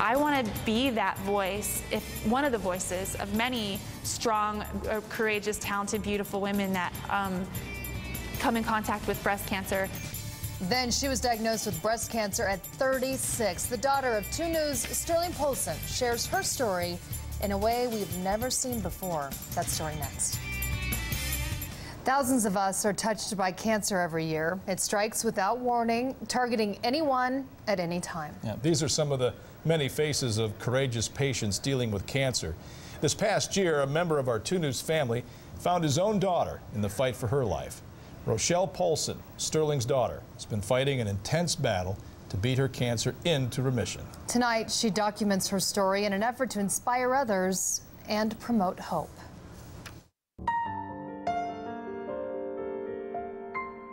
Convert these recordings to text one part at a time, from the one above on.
I want to be that voice, if one of the voices of many strong, courageous, talented, beautiful women that come in contact with breast cancer. Then she was diagnosed with breast cancer at 36. The daughter of 2 News' Sterling Polson shares her story in a way we've never seen before. That story next. Thousands of us are touched by cancer every year. It strikes without warning, targeting anyone at any time. Yeah, these are some of the many faces of courageous patients dealing with cancer. This past year, a member of our 2 News family found his own daughter in the fight for her life. Rochelle Polson, Sterling's daughter, has been fighting an intense battle to beat her cancer into remission. Tonight, she documents her story in an effort to inspire others and promote hope.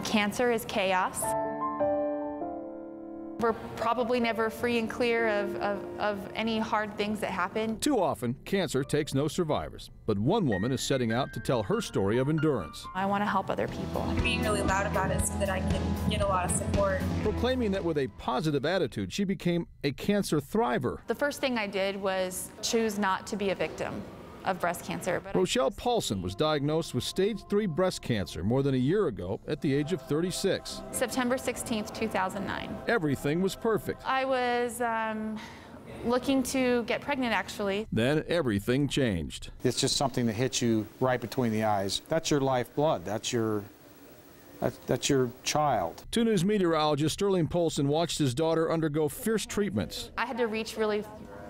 Cancer is chaos. We're probably never free and clear of any hard things that happen. Too often, cancer takes no survivors. But one woman is setting out to tell her story of endurance. I want to help other people. I'm being really loud about it so that I can get a lot of support. Proclaiming that with a positive attitude, she became a cancer thriver. The first thing I did was choose not to be a victim of breast cancer. But Rochelle Polson was diagnosed with stage 3 breast cancer more than a year ago at the age of 36. September 16th, 2009. Everything was perfect. I was looking to get pregnant, actually. Then everything changed. It's just something that hits you right between the eyes. That's your lifeblood. That's your child. 2 News meteorologist Sterling Polson watched his daughter undergo fierce treatments. I had to really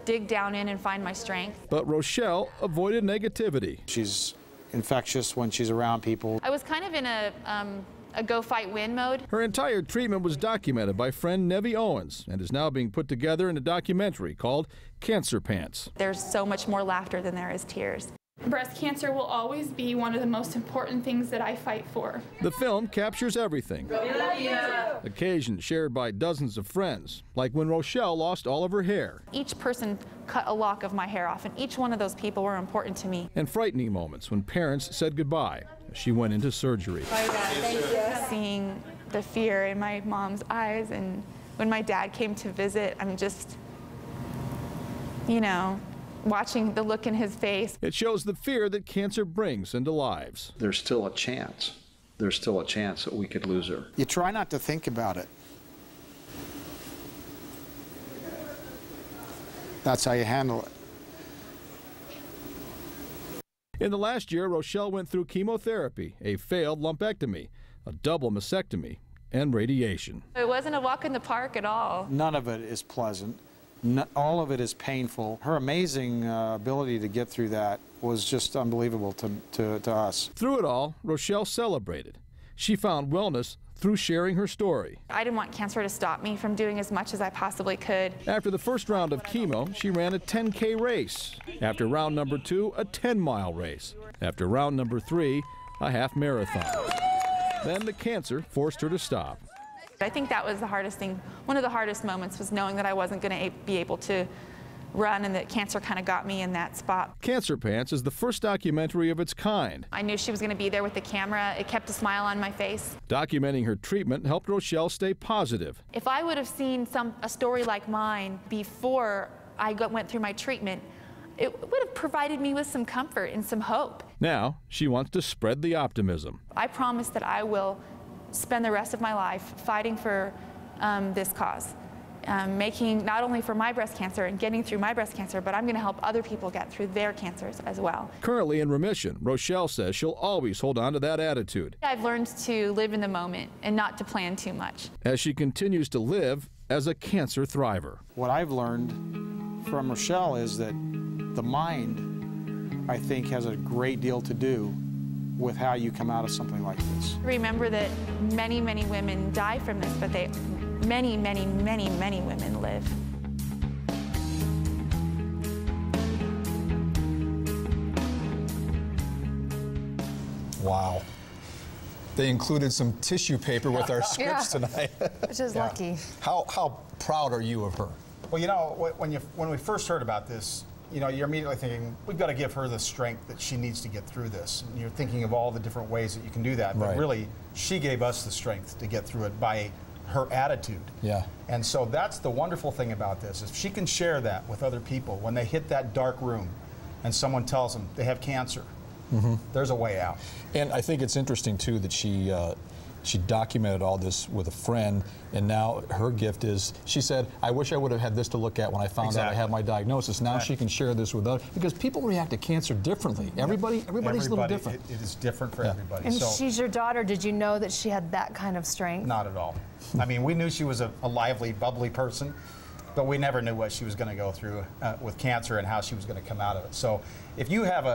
dig down in and find my strength. But Rochelle avoided negativity. She's infectious when she's around people. I was kind of in a go fight win mode. Her entire treatment was documented by friend Nevi Owens and is now being put together in a documentary called Cancerpants. There's so much more laughter than there is tears. Breast cancer will always be one of the most important things that I fight for. The film captures everything. Occasions shared by dozens of friends, like when Rochelle lost all of her hair. Each person cut a lock of my hair off, and each one of those people were important to me. And frightening moments when parents said goodbye as she went into surgery. Thank you. Seeing the fear in my mom's eyes, and when my dad came to visit, I'm just, you know, watching the look in his face. It shows the fear that cancer brings into lives. There's still a chance. There's still a chance that we could lose her. You try not to think about it. That's how you handle it. In the last year, Rochelle went through chemotherapy, a failed lumpectomy, a double mastectomy, and radiation. It wasn't a walk in the park at all. None of it is pleasant. All of it is painful. Her amazing ability to get through that was just unbelievable to us. Through it all, Rochelle celebrated. She found wellness through sharing her story. I didn't want cancer to stop me from doing as much as I possibly could. After the first round of chemo, she ran a 10K race. After round number 2, a 10-mile race. After round number 3, a half marathon. Then the cancer forced her to stop. I think that was the hardest thing. One of the hardest moments was knowing that I wasn't going to be able to run, and that cancer kind of got me in that spot. Cancerpants is the first documentary of its kind. I knew she was going to be there with the camera. It kept a smile on my face. Documenting her treatment helped Rochelle stay positive. If I would have seen a story like mine before I went through my treatment, it would have provided me with some comfort and some hope. Now, she wants to spread the optimism. I promise that I will spend the rest of my life fighting for this cause, making not only for my breast cancer and getting through my breast cancer, but I'm going to help other people get through their cancers as well. Currently in remission, Rochelle says she'll always hold on to that attitude. I've learned to live in the moment and not to plan too much. As she continues to live as a cancer thriver. What I've learned from Rochelle is that the mind, I think, has a great deal to do with how you come out of something like this. Remember that many, many women die from this, but many, many, many, many women live. Wow. They included some tissue paper with our scripts tonight. Which is lucky. How proud are you of her? Well, you know, when we first heard about this, you know, you're immediately thinking, we've got to give her the strength that she needs to get through this. And you're thinking of all the different ways that you can do that. But really, she gave us the strength to get through it by her attitude. Yeah. And so that's the wonderful thing about this. If she can share that with other people when they hit that dark room and someone tells them they have cancer, there's a way out. And I think it's interesting too that she documented all this with a friend, and now her gift is, she said, I wish I would have had this to look at when I found out I had my diagnosis. Now she can share this with others, because people react to cancer differently. Everybody's a little different. It is different for everybody. And so, she's your daughter. Did you know that she had that kind of strength? not at all. I mean, we knew she was a lively, bubbly person, but we never knew what she was going to go through with cancer and how she was going to come out of it. So if you have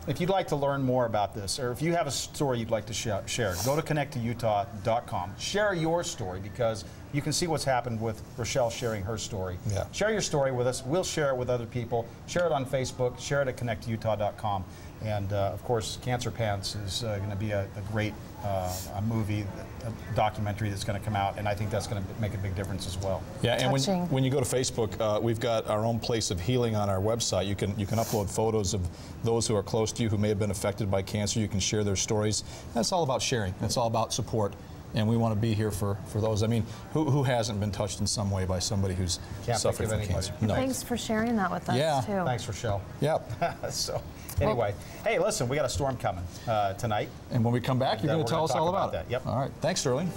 if you'd like to learn more about this, or if you have a story you'd like to share, go to connecttoutah.com. Share your story, because you can see what's happened with Rochelle sharing her story. Yeah. Share your story with us. We'll share it with other people. Share it on Facebook. Share it at connecttoutah.com. And of course, Cancerpants is going to be a great a movie, a documentary that's going to come out, and I think that's going to make a big difference as well. Yeah, and Touching. when you go to Facebook, we've got our own place of healing on our website. You can upload photos of those who are close to you who may have been affected by cancer. You can share their stories. That's all about sharing. That's all about support. And we want to be here for those. I mean, who hasn't been touched in some way by somebody who's suffering from cancer? No. Thanks for sharing that with us, too. Thanks, Rochelle. Yep. So, anyway, hey, listen, we got a storm coming tonight. And when we come back, you're going to tell us all about it. That. Yep. All right. Thanks, Sterling.